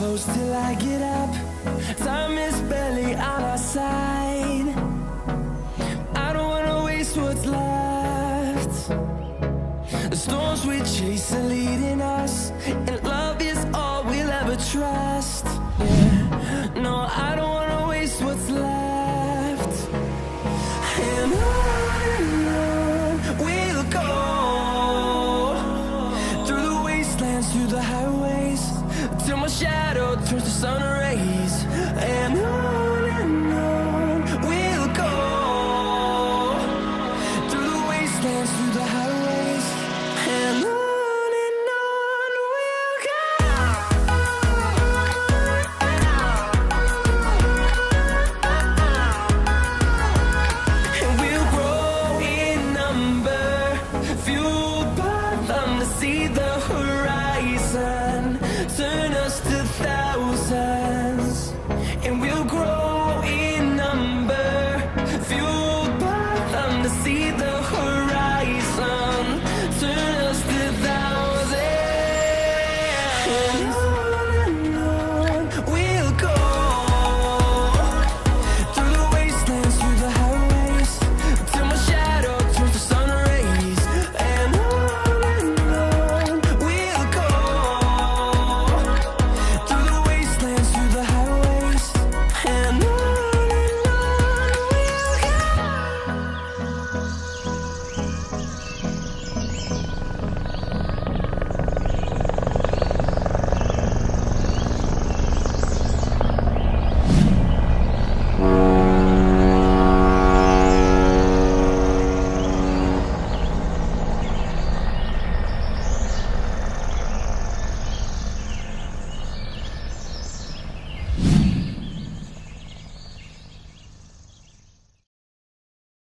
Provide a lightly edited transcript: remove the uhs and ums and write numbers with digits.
close till I get up. Time is barely on our side. I don't wanna waste what's left. The storms we chase are leading us, and love is all we'll ever trust. Yeah, no, I don't wanna waste what's left. And on we'll go, through the wastelands, through the highways, till my shadow turns to sun rays. And on we'll go, through the wastelands, through the highways, and on we'll go. And we'll grow in number, fueled by them to see the horizon.